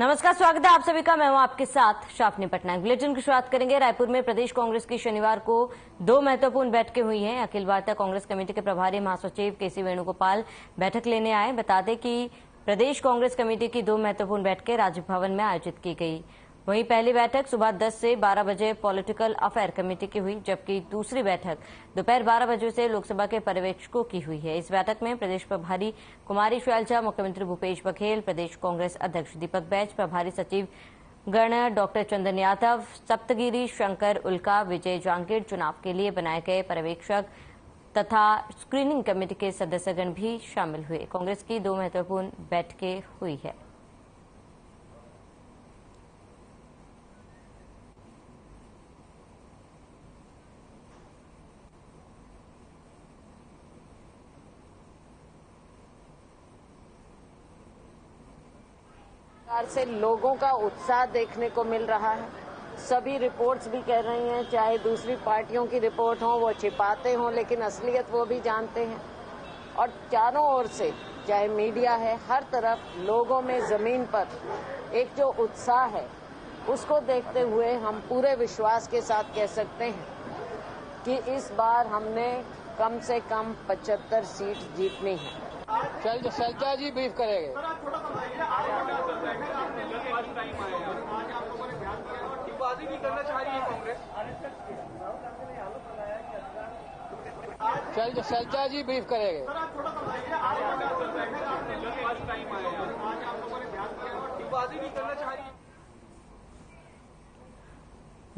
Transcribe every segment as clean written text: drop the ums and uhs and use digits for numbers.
नमस्कार, स्वागत है आप सभी का। मैं हूं आपके साथ शाफनी पटनायक। बुलेटिन की शुरुआत करेंगे। रायपुर में प्रदेश कांग्रेस की शनिवार को 2 महत्वपूर्ण बैठकें हुई हैं। अखिल भारतीय कांग्रेस कमेटी के प्रभारी महासचिव केसी वेणुगोपाल बैठक लेने आए। बता दें कि प्रदेश कांग्रेस कमेटी की 2 महत्वपूर्ण बैठकें राजभवन में आयोजित की गई। वहीं पहली बैठक सुबह 10 से 12 बजे पॉलिटिकल अफेयर कमेटी की हुई, जबकि दूसरी बैठक दोपहर 12 बजे से लोकसभा के पर्यवेक्षकों की हुई है। इस बैठक में प्रदेश प्रभारी कुमारी शैलजा, मुख्यमंत्री भूपेश बघेल, प्रदेश कांग्रेस अध्यक्ष दीपक बैज, प्रभारी सचिव गण डॉक्टर चंदन यादव, सप्तगिरी शंकर उल्का, विजय जांगीर, चुनाव के लिए बनाए गए पर्यवेक्षक तथा स्क्रीनिंग कमेटी के सदस्यगण भी शामिल हुए। कांग्रेस की 2 महत्वपूर्ण बैठकें हुई है। से लोगों का उत्साह देखने को मिल रहा है। सभी रिपोर्ट्स भी कह रही हैं, चाहे दूसरी पार्टियों की रिपोर्ट हो, वो छिपाते हों, लेकिन असलियत वो भी जानते हैं। और चारों ओर से, चाहे मीडिया है, हर तरफ लोगों में जमीन पर एक जो उत्साह है, उसको देखते हुए हम पूरे विश्वास के साथ कह सकते हैं कि इस बार हमने कम से कम 75 सीट जीतनी है। शैलजा जी ब्रीफ करेंगे। शैलजा जी ब्रीफ करेंगे।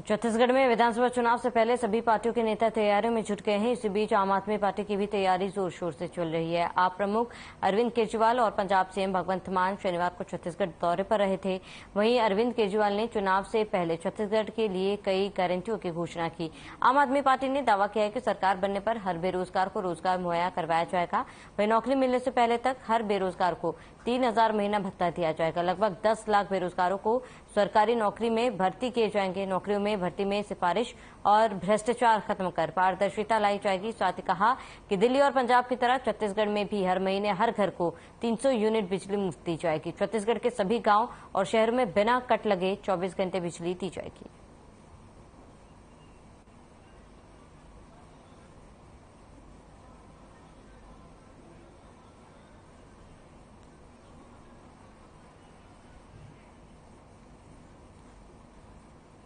छत्तीसगढ़ में विधानसभा चुनाव से पहले सभी पार्टियों के नेता तैयारियों में जुट गए हैं। इसी बीच आम आदमी पार्टी की भी तैयारी जोर शोर से चल रही है। आप प्रमुख अरविंद केजरीवाल और पंजाब सीएम भगवंत मान शनिवार को छत्तीसगढ़ दौरे पर रहे थे। वहीं अरविंद केजरीवाल ने चुनाव से पहले छत्तीसगढ़ के लिए कई गारंटियों की घोषणा की। आम आदमी पार्टी ने दावा किया है कि सरकार बनने पर हर बेरोजगार को रोजगार मुहैया करवाया जाएगा। वहीं नौकरी मिलने से पहले तक हर बेरोजगार को 3000 महीना भत्ता दिया जाएगा। लगभग 10 लाख बेरोजगारों को सरकारी नौकरी में भर्ती किए जाएंगे। नौकरियों में भर्ती में सिफारिश और भ्रष्टाचार खत्म कर पारदर्शिता लाई जाएगी। साथ ही कहा कि दिल्ली और पंजाब की तरह छत्तीसगढ़ में भी हर महीने हर घर को 300 यूनिट बिजली मुफ्त दी जाएगी। छत्तीसगढ़ के सभी गांव और शहरों में बिना कट लगे 24 घंटे बिजली दी जाएगी।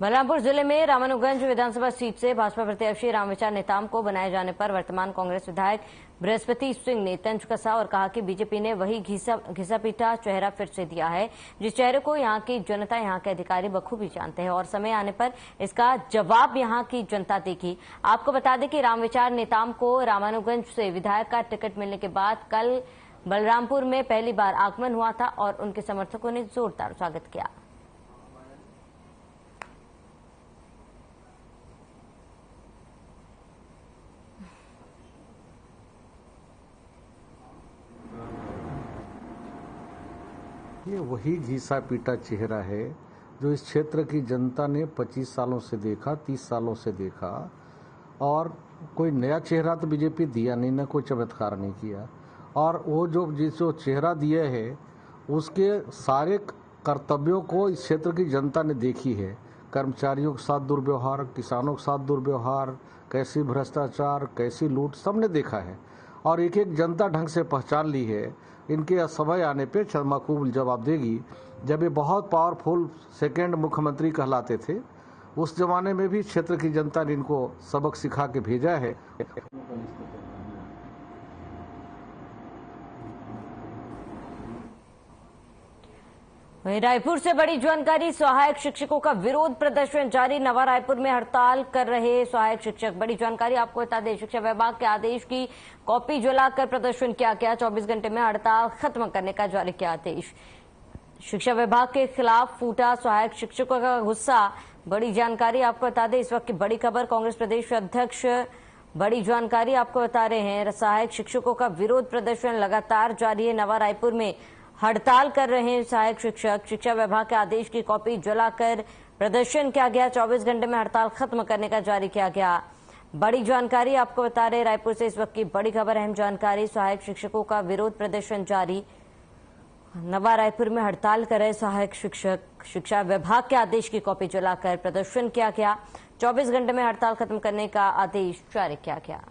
बलरामपुर जिले में रामानुगंज विधानसभा सीट से भाजपा प्रत्याशी रामविचार नेताम को बनाए जाने पर वर्तमान कांग्रेस विधायक बृहस्पति सिंह ने तंज कसा और कहा कि बीजेपी ने वही घिसा पीटा चेहरा फिर से दिया है, जिस चेहरे को यहां की जनता, यहां के अधिकारी बखूबी जानते हैं और समय आने पर इसका जवाब यहां की जनता देगी। आपको बता दें कि रामविचार नेताम को रामानुगंज से विधायक का टिकट मिलने के बाद कल बलरामपुर में पहली बार आगमन हुआ था और उनके समर्थकों ने जोरदार स्वागत किया। ये वही घिसा पीटा चेहरा है जो इस क्षेत्र की जनता ने 25 सालों से देखा, 30 सालों से देखा, और कोई नया चेहरा तो बीजेपी दिया नहीं, ना कोई चमत्कार नहीं किया। और वो जो चेहरा दिया है उसके सारे कर्तव्यों को इस क्षेत्र की जनता ने देखी है। कर्मचारियों के साथ दुर्व्यवहार, किसानों के साथ दुर्व्यवहार, कैसी भ्रष्टाचार, कैसी लूट, सबने देखा है और एक एक जनता ढंग से पहचान ली है। इनके समय आने पे क्षमाकूल जवाब देगी। जब ये बहुत पावरफुल सेकेंड मुख्यमंत्री कहलाते थे, उस जमाने में भी क्षेत्र की जनता ने इनको सबक सिखा के भेजा है। वहीं रायपुर से बड़ी जानकारी, सहायक शिक्षकों का विरोध प्रदर्शन जारी। नवा रायपुर में हड़ताल कर रहे सहायक शिक्षक। बड़ी जानकारी आपको बता दें, शिक्षा विभाग के आदेश की कॉपी जलाकर प्रदर्शन किया गया। 24 घंटे में हड़ताल खत्म करने का जारी किया आदेश। शिक्षा विभाग के खिलाफ फूटा सहायक शिक्षकों का गुस्सा। बड़ी जानकारी आपको बता दें, इस वक्त की बड़ी खबर, कांग्रेस प्रदेश अध्यक्ष बड़ी जानकारी आपको बता रहे हैं। सहायक शिक्षकों का विरोध प्रदर्शन लगातार जारी है। नवा रायपुर में हड़ताल कर रहे हैं सहायक शिक्षक। शिक्षा विभाग के आदेश की कॉपी जलाकर प्रदर्शन किया गया। 24 घंटे में हड़ताल खत्म करने का जारी किया गया। बड़ी जानकारी आपको बता रहे, रायपुर से इस वक्त की बड़ी खबर, अहम जानकारी, सहायक शिक्षकों का विरोध प्रदर्शन जारी। नवा रायपुर में हड़ताल कर रहे सहायक शिक्षक शिक्षा विभाग के आदेश की कॉपी जलाकर प्रदर्शन किया गया। 24 घंटे में हड़ताल खत्म करने का आदेश जारी किया गया।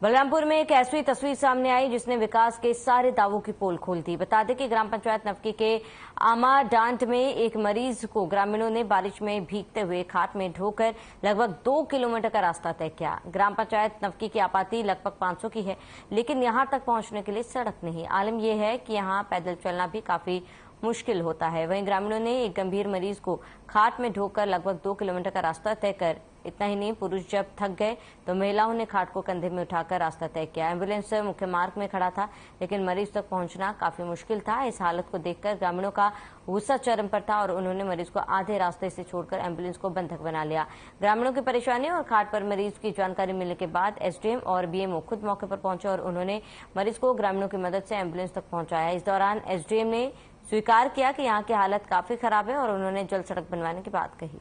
बलरामपुर में एक ऐसी तस्वीर सामने आई जिसने विकास के सारे दावों की पोल खोल दी। बता दें कि ग्राम पंचायत नवकी के आमा डांट में एक मरीज को ग्रामीणों ने बारिश में भीगते हुए खाट में ढोकर लगभग 2 किलोमीटर का रास्ता तय किया। ग्राम पंचायत नवकी की आबादी लगभग 500 की है, लेकिन यहां तक पहुंचने के लिए सड़क नहीं। आलम यह है कि यहां पैदल चलना भी काफी मुश्किल होता है। वहीं ग्रामीणों ने एक गंभीर मरीज को खाट में ढोकर लगभग 2 किलोमीटर का रास्ता तय कर, इतना ही नहीं, पुरुष जब थक गए तो महिलाओं ने खाट को कंधे में उठाकर रास्ता तय किया। एम्बुलेंस मुख्य मार्ग में खड़ा था, लेकिन मरीज तक पहुंचना काफी मुश्किल था। इस हालत को देखकर ग्रामीणों का गुस्सा चरम पर था और उन्होंने मरीज को आधे रास्ते से छोड़कर एम्बुलेंस को बंधक बना लिया। ग्रामीणों की परेशानी और खाट पर मरीज की जानकारी मिलने के बाद एसडीएम और बीएमओ खुद मौके पर पहुंचे और उन्होंने मरीज को ग्रामीणों की मदद से एम्बुलेंस तक पहुंचाया। इस दौरान एसडीएम ने स्वीकार किया कि यहाँ की हालत काफी खराब है और उन्होंने जल्द सड़क बनवाने की बात कही।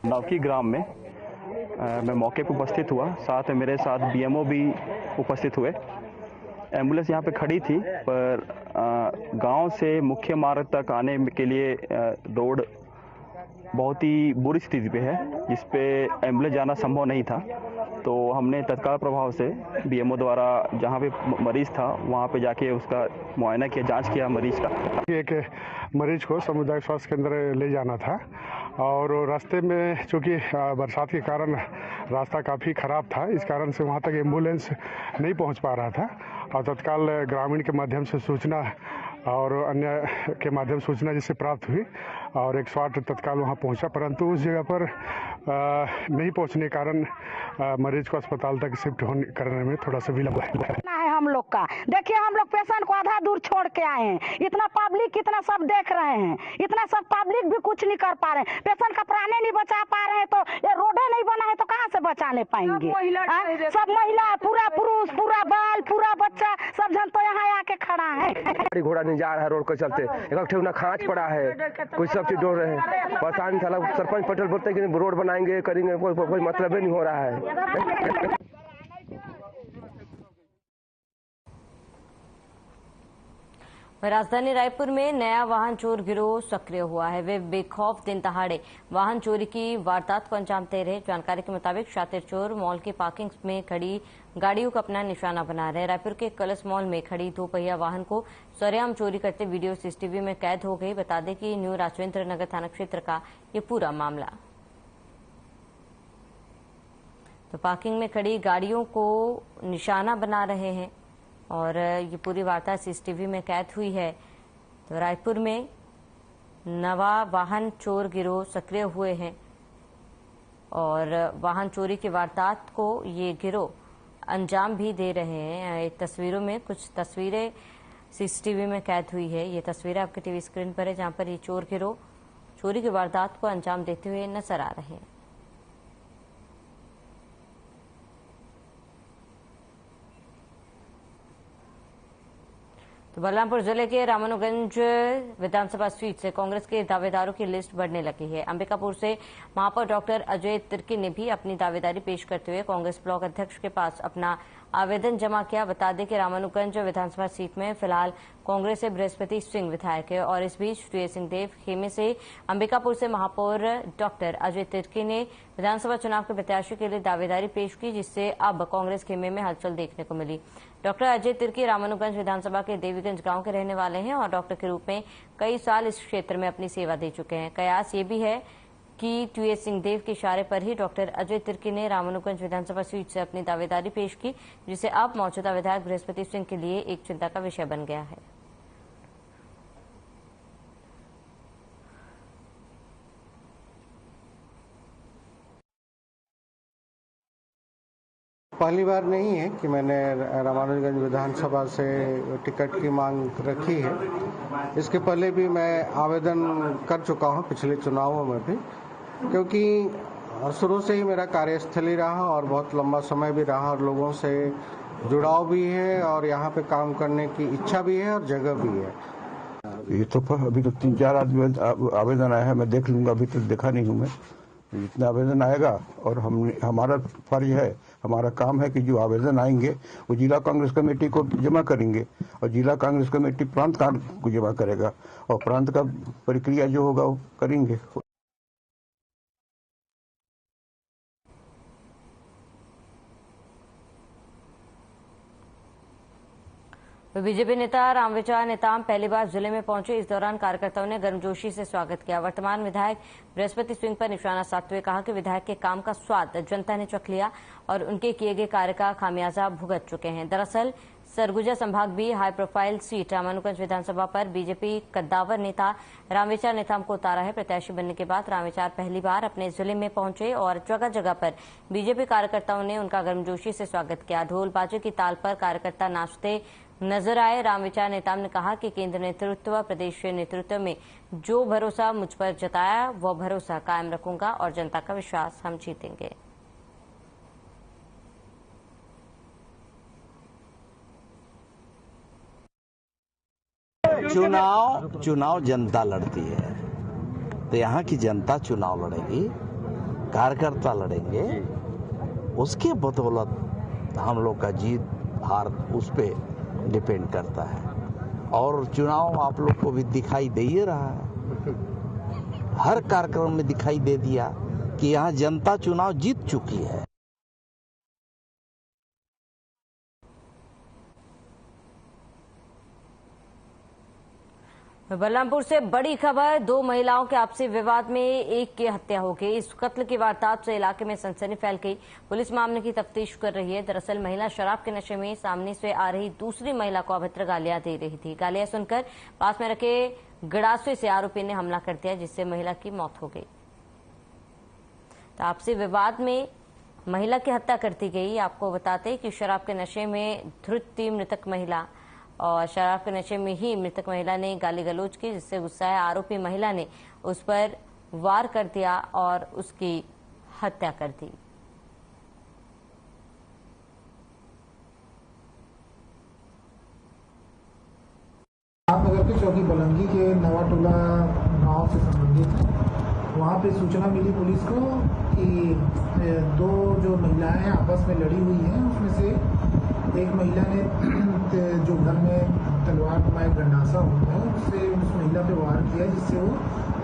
नवकी ग्राम में मैं मौके पर उपस्थित हुआ, साथ में मेरे साथ बीएमओ भी उपस्थित हुए। एम्बुलेंस यहाँ पे खड़ी थी, पर गांव से मुख्य मार्ग तक आने के लिए रोड बहुत ही बुरी स्थिति पे है, जिस पे एम्बुलेंस जाना संभव नहीं था। तो हमने तत्काल प्रभाव से बीएमओ द्वारा जहाँ पे मरीज था वहाँ पे जाके उसका मुआयना किया, जांच किया मरीज का। एक मरीज को सामुदायिक स्वास्थ्य केंद्र ले जाना था और रास्ते में चूँकि बरसात के कारण रास्ता काफ़ी ख़राब था, इस कारण से वहाँ तक एम्बुलेंस नहीं पहुँच पा रहा था। और तत्काल ग्रामीण के माध्यम से सूचना और अन्य के माध्यम सूचना जिससे प्राप्त हुई और एक स्वाट तत्काल वहां पहुंचा, परंतु उस जगह पर नहीं पहुंचने के कारण मरीज को अस्पताल तक शिफ्ट करने में थोड़ा सा विलंब है हम लोग का। देखिए, हम लोग पेशेंट को आधा दूर छोड़ के आए हैं, इतना पब्लिक इतना सब देख रहे हैं, इतना सब पब्लिक भी कुछ नहीं कर पा रहे हैं। पेशेंट का प्राणे नहीं बचा पा रहे हैं, तो ये रोडे नहीं बना है तो कहाँ से बचाने पाएंगे? सब महिला, पूरा पुरुष, पूरा बाल, पूरा बच्चा, सब जन तो यहाँ आके खड़ा है। गाड़ी घोड़ा नहीं जा रहा है रोड के चलते, एक ना खांच पड़ा है, कुछ सब चीज डोल रहे हैं। परेशान साला सरपंच पटेल बोलते हैं कि रोड बनाएंगे करेंगे, कोई मतलब ही नहीं हो रहा है। राजधानी रायपुर में नया वाहन चोर गिरोह सक्रिय हुआ है। वे बेखौफ दिन दहाड़े वाहन चोरी की वारदात को अंजाम दे रहे। जानकारी के मुताबिक शातिर चोर मॉल के पार्किंग में खड़ी गाड़ियों को अपना निशाना बना रहे। रायपुर के कलश मॉल में खड़ी 2 पहिया वाहन को सरेआम चोरी करते वीडियो सीसीटीवी में कैद हो गई। बता दें कि न्यू राजेंद्र नगर थाना क्षेत्र का ये पूरा मामला। तो पार्किंग में खड़ी गाड़ियों को निशाना बना रहे हैं और ये पूरी वार्ता सीसीटीवी में कैद हुई है। तो रायपुर में नवा वाहन चोर गिरोह सक्रिय हुए हैं और वाहन चोरी की वारदात को ये गिरोह अंजाम भी दे रहे हैं। तस्वीरों में कुछ तस्वीरें सीसीटीवी में कैद हुई है। ये तस्वीरें आपके टीवी स्क्रीन पर है, जहां पर ये चोर गिरोह चोरी की वारदात को अंजाम देते हुए नजर आ रहे हैं। तो बलरामपुर जिले के रामानुगंज विधानसभा सीट से कांग्रेस के दावेदारों की लिस्ट बढ़ने लगी है। अंबिकापुर से महापौर डॉक्टर अजय तिर्की ने भी अपनी दावेदारी पेश करते हुए कांग्रेस ब्लॉक अध्यक्ष के पास अपना आवेदन जमा किया। बता दें कि रामानुगंज विधानसभा सीट में फिलहाल कांग्रेस से बृहस्पति सिंह विधायक है और इस बीच टीए सिंहदेव खेमे से अंबिकापुर से महापौर डॉक्टर अजय तिर्की ने विधानसभा चुनाव के प्रत्याशी के लिए दावेदारी पेश की, जिससे अब कांग्रेस खेमे में हलचल देखने को मिली। डॉक्टर अजय तिर्की रामानुगंज विधानसभा के देवीगंज गांव के रहने वाले हैं और डॉक्टर के रूप में कई साल इस क्षेत्र में अपनी सेवा दे चुके हैं। कयास ये भी है कि टीए सिंहदेव के इशारे पर ही डॉक्टर अजय तिर्की ने रामानुगंज विधानसभा सीट से अपनी दावेदारी पेश की, जिससे अब मौजूदा विधायक बृहस्पति सिंह के लिए एक चिंता का विषय बन गया है। पहली बार नहीं है कि मैंने रामानुजगंज विधानसभा से टिकट की मांग रखी है। इसके पहले भी मैं आवेदन कर चुका हूं, पिछले चुनावों में भी, क्योंकि शुरू से ही मेरा कार्यस्थल ही रहा और बहुत लंबा समय भी रहा और लोगों से जुड़ाव भी है और यहाँ पे काम करने की इच्छा भी है और जगह भी है। ये तो अभी तो 3-4 आवेदन आया है, मैं देख लूंगा, अभी तक देखा नहीं हूँ मैं। जितना आवेदन आएगा और हमारा फर्ज है, हमारा काम है कि जो आवेदन आएंगे वो जिला कांग्रेस कमेटी को जमा करेंगे और जिला कांग्रेस कमेटी प्रांत को जमा करेगा और प्रांत का प्रक्रिया जो होगा वो करेंगे। बीजेपी नेता रामविचार नेताम पहली बार जिले में पहुंचे। इस दौरान कार्यकर्ताओं ने गर्मजोशी से स्वागत किया। वर्तमान विधायक बृहस्पति सिंह पर निशाना साधते हुए कहा कि विधायक के काम का स्वाद जनता ने चख लिया और उनके किए गए कार्य का खामियाजा भुगत चुके हैं। दरअसल सरगुजा संभाग भी हाई प्रोफाइल सीट रामानुगंज विधानसभा पर बीजेपी कद्दावर नेता रामविचार नेताम को उतारा है। प्रत्याशी बनने के बाद रामविचार पहली बार अपने जिले में पहुंचे और जगह जगह पर बीजेपी कार्यकर्ताओं ने उनका गर्मजोशी से स्वागत किया। ढोल बाजे की ताल पर कार्यकर्ता नाचते नजर आए। रामविचार नेताम ने कहा कि केंद्र नेतृत्व, प्रदेश नेतृत्व में जो भरोसा मुझ पर जताया वह भरोसा कायम रखूंगा और जनता का विश्वास हम जीतेंगे। चुनाव जनता लड़ती है, तो यहाँ की जनता चुनाव लड़ेगी, कार्यकर्ता लड़ेंगे, उसके बदौलत हम लोग का जीत हार उस पे डिपेंड करता है। और चुनाव आप लोग को भी दिखाई दे ही रहा है, हर कार्यक्रम में दिखाई दे दिया कि यहाँ जनता चुनाव जीत चुकी है। बलरामपुर से बड़ी खबर, 2 महिलाओं के आपसी विवाद में एक की हत्या हो गई। इस कत्ल की वारदात से इलाके में सनसनी फैल गई। पुलिस मामले की तफ्तीश कर रही है। दरअसल महिला शराब के नशे में सामने से आ रही दूसरी महिला को अभद्र गालियां दे रही थी। गालियां सुनकर पास में रखे गड़ासे से आरोपी ने हमला कर दिया, जिससे महिला की मौत हो गई। तो आपसी विवाद में महिला की हत्या कर दी गई। आपको बताते कि शराब के नशे में धुत थी मृतक महिला और शराब के नशे में ही मृतक महिला ने गाली गलौज की, जिससे गुस्साए आरोपी महिला ने उस पर वार कर दिया और उसकी हत्या कर दी। रामनगर के चौकी बलंगी के नवाटोला गांव से संबंधित है। वहाँ पे सूचना मिली पुलिस को कि 2 जो महिलाएं आपस में लड़ी हुई हैं, उसमें से एक महिला ने जो घर में तलवार नुमा एक गंडासा होता है उससे उस महिला पे वार किया, जिससे वो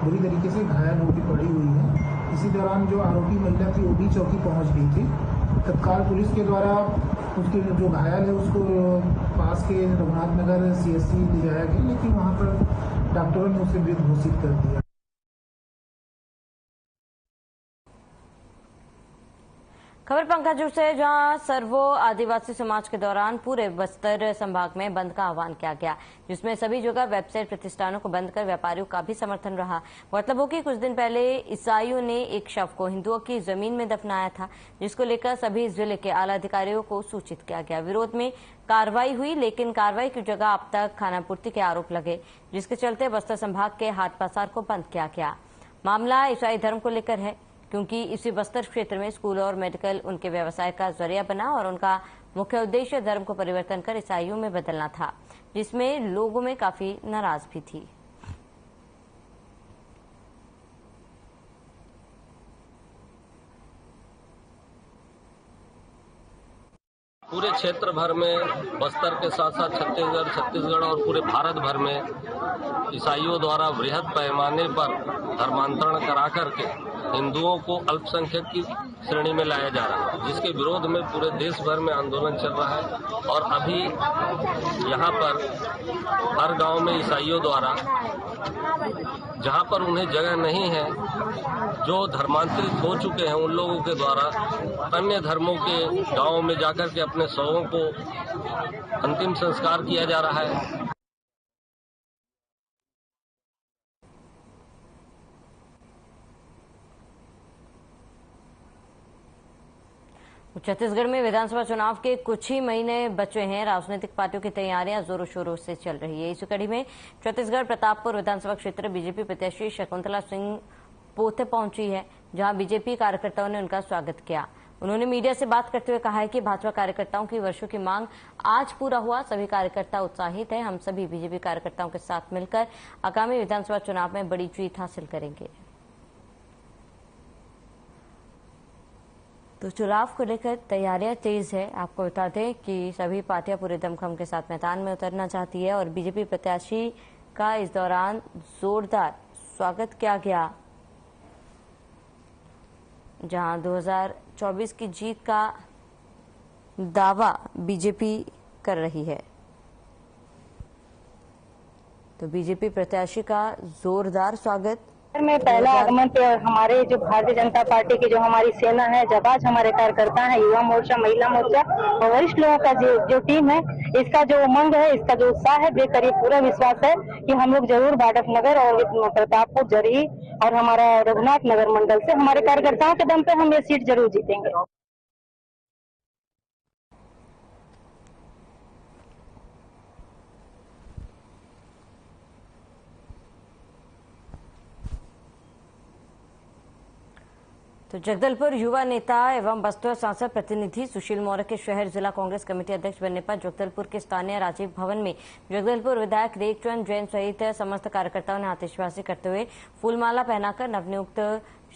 बुरी तरीके से घायल होकर पड़ी हुई है। इसी दौरान जो आरोपी महिला थी वो भी चौकी पहुंच गई थी। तत्काल पुलिस के द्वारा उसके जो घायल है उसको पास के रघुनाथ नगर CSC ले जाया गया, लेकिन वहाँ पर डॉक्टरों ने उसे मृत घोषित कर दिया। खबर पंकजपुर से, जहां सर्वो आदिवासी समाज के दौरान पूरे बस्तर संभाग में बंद का आह्वान किया गया, जिसमें सभी जगह वेबसाइट प्रतिष्ठानों को बंद कर व्यापारियों का भी समर्थन रहा। मतलब हो कि कुछ दिन पहले ईसाइयों ने एक शव को हिंदुओं की जमीन में दफनाया था, जिसको लेकर सभी जिले के आला अधिकारियों को सूचित किया गया। विरोध में कार्रवाई हुई, लेकिन कार्रवाई की जगह अब तक खानापूर्ति के आरोप लगे, जिसके चलते बस्तर संभाग के हाट बाजार को बंद किया गया। मामला ईसाई धर्म को लेकर है, क्योंकि इसी बस्तर क्षेत्र में स्कूल और मेडिकल उनके व्यवसाय का जरिया बना और उनका मुख्य उद्देश्य धर्म को परिवर्तन कर ईसाइयों में बदलना था, जिसमें लोगों में काफी नाराज भी थी। पूरे क्षेत्र भर में, बस्तर के साथ साथ छत्तीसगढ़ और पूरे भारत भर में ईसाइयों द्वारा वृहद पैमाने पर धर्मांतरण करा करके हिंदुओं को अल्पसंख्यक की श्रेणी में लाया जा रहा है, जिसके विरोध में पूरे देश भर में आंदोलन चल रहा है। और अभी यहाँ पर हर गांव में ईसाइयों द्वारा, जहाँ पर उन्हें जगह नहीं है, जो धर्मांतरित हो चुके हैं उन लोगों के द्वारा अन्य धर्मों के गांवों में जाकर के अपने शवों को अंतिम संस्कार किया जा रहा है। छत्तीसगढ़ में विधानसभा चुनाव के कुछ ही महीने बचे हैं। राजनीतिक पार्टियों की तैयारियां जोरों शोरों से चल रही है। इसी कड़ी में छत्तीसगढ़ प्रतापपुर विधानसभा क्षेत्र बीजेपी प्रत्याशी शकुंतला सिंह पोथे पहुंची है, जहां बीजेपी कार्यकर्ताओं ने उनका स्वागत किया। उन्होंने मीडिया से बात करते हुए कहा है कि भाजपा कार्यकर्ताओं की वर्षों की मांग आज पूरा हुआ। सभी कार्यकर्ता उत्साहित हैं। हम सभी बीजेपी कार्यकर्ताओं के साथ मिलकर आगामी विधानसभा चुनाव में बड़ी जीत हासिल करेंगे। तो चुनाव को लेकर तैयारियां तेज है। आपको बता दें कि सभी पार्टियां पूरे दमखम के साथ मैदान में उतरना चाहती है और बीजेपी प्रत्याशी का इस दौरान जोरदार स्वागत किया गया, जहां 2024 की जीत का दावा बीजेपी कर रही है। तो बीजेपी प्रत्याशी का जोरदार स्वागत में पहला आगमन पे हमारे जो भारतीय जनता पार्टी की जो हमारी सेना है, जाबाज हमारे कार्यकर्ता हैं, युवा मोर्चा, महिला मोर्चा और वरिष्ठ लोगों का जो टीम है, इसका जो उमंग है, इसका जो उत्साह है, बेकरार पूरा विश्वास है कि हम लोग जरूर बाडकनगर और प्रतापपुर, जरही और हमारा रघुनाथ नगर मंडल से हमारे कार्यकर्ताओं के दम पे हम ये सीट जरूर जीतेंगे। तो जगदलपुर युवा नेता एवं बस्तौर सांसद प्रतिनिधि सुशील मौर्य के शहर जिला कांग्रेस कमेटी अध्यक्ष बनने पर जगदलपुर के स्थानीय राजीव भवन में जगदलपुर विधायक रेखचंद जैन सहित समस्त कार्यकर्ताओं ने आतिशबाजी करते हुए फूलमाला पहनाकर नवनियुक्त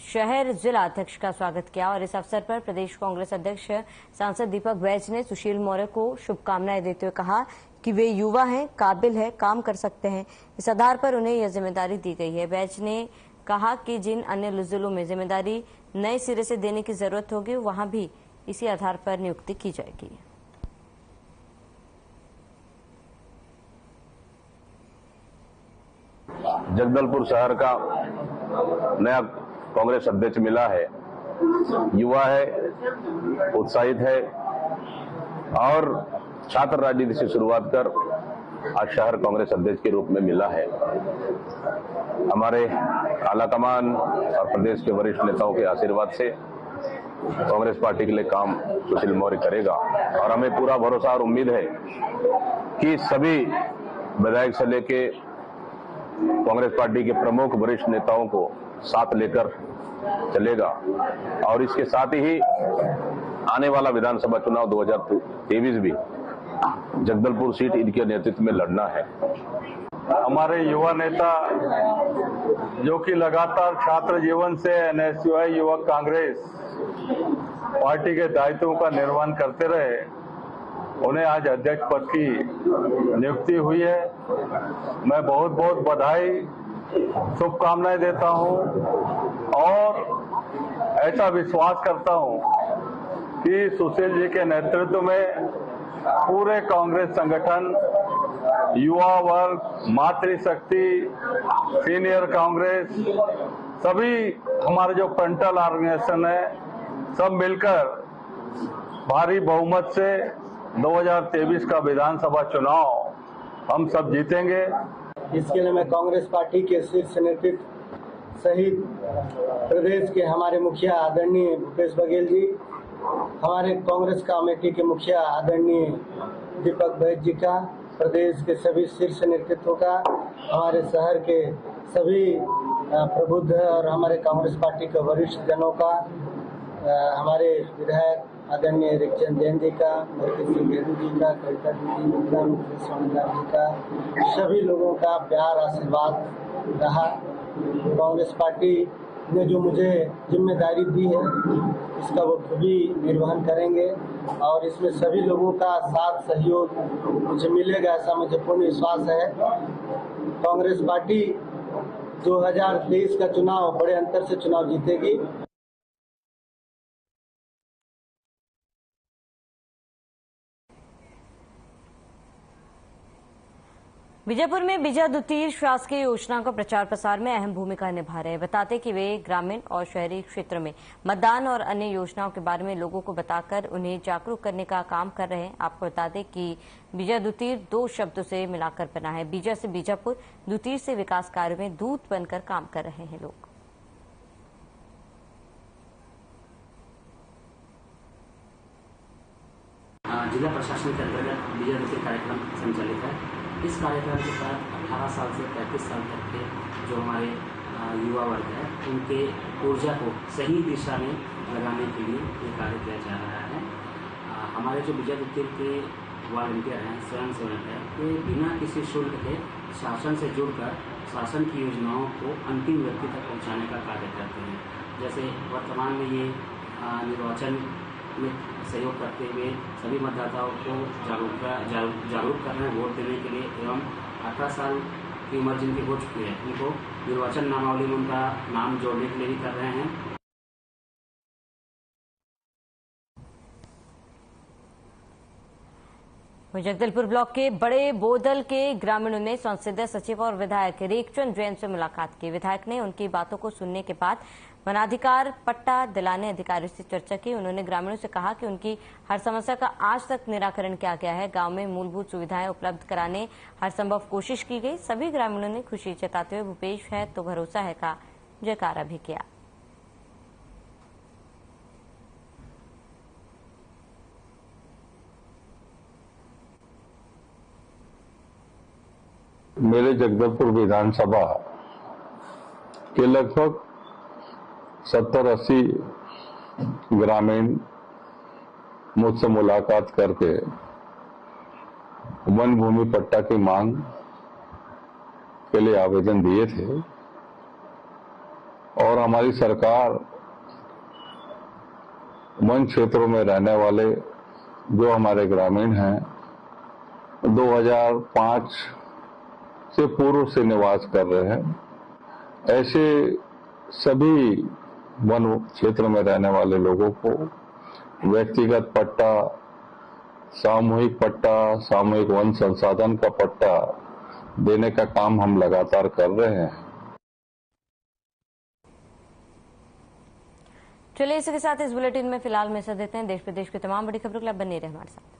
शहर जिला अध्यक्ष का स्वागत किया। और इस अवसर पर प्रदेश कांग्रेस अध्यक्ष सांसद दीपक बैज ने सुशील मौर्य को शुभकामनाएं देते हुए कहा कि वे युवा हैं, काबिल है, काम कर सकते हैं। इस आधार पर उन्हें यह जिम्मेदारी दी गई है। बैज ने कहा कि जिन अन्य जिलों में जिम्मेदारी नए सिरे से देने की जरूरत होगी, वहां भी इसी आधार पर नियुक्ति की जाएगी। जगदलपुर शहर का नया कांग्रेस अध्यक्ष मिला है, युवा है, उत्साहित है और छात्र राजनीति से शुरुआत कर आज शहर कांग्रेस अध्यक्ष के रूप में मिला है। हमारे आलाकमान और प्रदेश के वरिष्ठ नेताओं के आशीर्वाद से कांग्रेस पार्टी के लिए काम सुशील मौर्य करेगा और हमें पूरा भरोसा और उम्मीद है कि सभी विधायक से लेके कांग्रेस पार्टी के प्रमुख वरिष्ठ नेताओं को साथ लेकर चलेगा और इसके साथ ही आने वाला विधानसभा चुनाव 2023 भी जगदलपुर सीट इनके नेतृत्व में लड़ना है। हमारे युवा नेता जो कि लगातार छात्र जीवन से एनएसयूआई युवक कांग्रेस पार्टी के दायित्वों का निर्वहन करते रहे, उन्हें आज अध्यक्ष पद की नियुक्ति हुई है। मैं बहुत बहुत बधाई, शुभकामनाएं देता हूं और ऐसा विश्वास करता हूं कि सुशील जी के नेतृत्व में पूरे कांग्रेस संगठन, युवा वर्ग, मातृशक्ति, सीनियर कांग्रेस, सभी हमारे जो फ्रंटल ऑर्गेनाइजेशन है, सब मिलकर भारी बहुमत से 2023 का विधानसभा चुनाव हम सब जीतेंगे। इसके लिए मैं कांग्रेस पार्टी के शीर्ष नेतृत्व सहित प्रदेश के हमारे मुखिया आदरणीय भूपेश बघेल जी, हमारे कांग्रेस कमेटी के मुखिया आदरणीय दीपक बैज जी का, प्रदेश के सभी शीर्ष नेतृत्व का, हमारे शहर के सभी प्रबुद्ध और हमारे कांग्रेस पार्टी के वरिष्ठ जनों का, हमारे विधायक आदरणीय रेखचंद जैन जी का, मरकज सिंह घेरू जी का, कविता दीदी स्वामीनाथ जी का, सभी लोगों का प्यार आशीर्वाद रहा। कांग्रेस पार्टी ने जो मुझे जिम्मेदारी दी है, इसका वो खुदी निर्वहन करेंगे और इसमें सभी लोगों का साथ सहयोग मुझे मिलेगा, ऐसा मुझे पूर्ण विश्वास है। कांग्रेस पार्टी 2023 का चुनाव बड़े अंतर से चुनाव जीतेगी। बीजापुर में बीजा द्वितीय शासकीय योजना का प्रचार प्रसार में अहम भूमिका निभा रहे हैं। बताते कि वे ग्रामीण और शहरी क्षेत्र में मतदान और अन्य योजनाओं के बारे में लोगों को बताकर उन्हें जागरूक करने का काम कर रहे हैं। आपको बता दें कि बीजा द्वितीय 2 शब्दों से मिलाकर बना है। बीजा से बीजापुर, द्वितीय से विकास कार्य में दूत बनकर काम कर रहे हैं लोग। जिला प्रशासन के अंतर्गत बीजा द्वितीय कार्यक्रम संचालित है। इस कार्यक्रम के तहत 18 साल से 35 साल तक के जो हमारे युवा वर्ग है उनके ऊर्जा को सही दिशा में लगाने के लिए ये कार्य किया जा रहा है। हमारे जो विजय उत्तर के वॉलंटियर हैं, स्वयंसेवक हैं, ये बिना किसी शुल्क के शासन से जुड़कर शासन की योजनाओं को अंतिम व्यक्ति तक पहुंचाने का कार्य करते हैं। जैसे वर्तमान में ये निर्वाचन में सहयोग करते हुए सभी मतदाताओं को जागरूक कर रहे हैं वोट देने के लिए, एवं 18 साल की उम्र जिनकी हो चुकी है उनको निर्वाचन नामावली में उनका नाम जोड़ने के लिए भी कर रहे हैं। जगदलपुर ब्लॉक के बड़े बोदल के ग्रामीणों ने संसदीय सचिव और विधायक रेखचंद जैन से मुलाकात की। विधायक ने उनकी बातों को सुनने के बाद वनाधिकार पट्टा दिलाने अधिकारियों से चर्चा की। उन्होंने ग्रामीणों से कहा कि उनकी हर समस्या का आज तक निराकरण किया गया है। गांव में मूलभूत सुविधाएं उपलब्ध कराने हर संभव कोशिश की गई। सभी ग्रामीणों ने खुशी जताते हुए भूपेश है तो भरोसा है का जयकारा भी किया। मेरे जगदलपुर विधानसभा के लगभग 70-80 ग्रामीण मुझसे मुलाकात करके वन भूमि पट्टा की मांग के लिए आवेदन दिए थे और हमारी सरकार वन क्षेत्रों में रहने वाले जो हमारे ग्रामीण हैं 2005 से पूर्व से निवास कर रहे हैं। ऐसे सभी वन क्षेत्र में रहने वाले लोगों को व्यक्तिगत पट्टा, सामूहिक वन संसाधन का पट्टा देने का काम हम लगातार कर रहे हैं। चलिए इसी के साथ इस बुलेटिन में फिलहाल मैसेज देते हैं। देश प्रदेश की तमाम बड़ी खबरों के लिए बने रहे हमारे साथ।